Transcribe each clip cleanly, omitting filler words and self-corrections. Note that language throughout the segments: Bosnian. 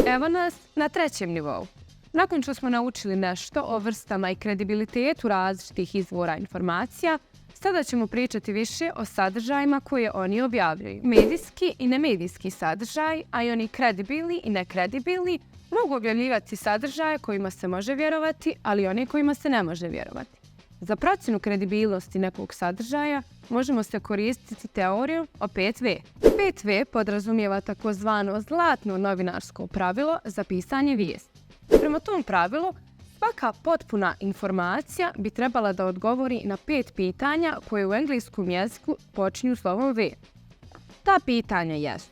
Evo nas na trećem nivou. Nakon što smo naučili nešto o vrstama i kredibilitetu različitih izvora informacija, sada ćemo pričati više o sadržajima koje oni objavljuju. Medijski i nemedijski sadržaj, a i oni kredibilni i nekredibilni, mogu objavljivati sadržaje kojima se može vjerovati, ali i one kojima se ne može vjerovati. Za procjenu kredibilnosti nekog sadržaja možemo se koristiti teorijom o 5V. 5V podrazumijeva takozvano zlatno novinarsko pravilo za pisanje vijesti. Prema tom pravilu, svaka potpuna informacija bi trebala da odgovori na 5 pitanja koje u engleskom jeziku počinju slovom V. Ta pitanja jesu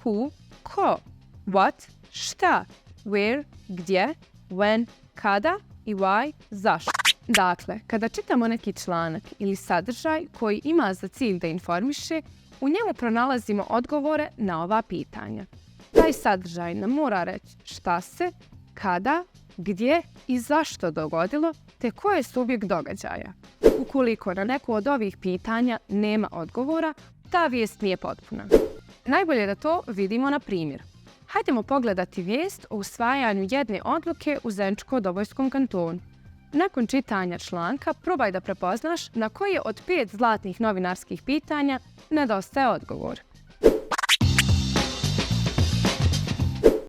who, ko, what, šta, where, gdje, when, kada i why, zašto. Dakle, kada čitamo neki članak ili sadržaj koji ima za cilj da informiše, u njemu pronalazimo odgovore na ova pitanja. Taj sadržaj nam mora reći šta se, kada, gdje i zašto dogodilo, te ko je subjekt događaja. Ukoliko na neko od ovih pitanja nema odgovora, ta vijest nije potpuna. Najbolje je da to vidimo na primjer. Hajdemo pogledati vijest o usvajanju jedne odluke u Zeničko-Dobojskom kantonu. Nakon čitanja članka probaj da prepoznaš na koje od 5 zlatnih novinarskih pitanja nedostaje odgovor.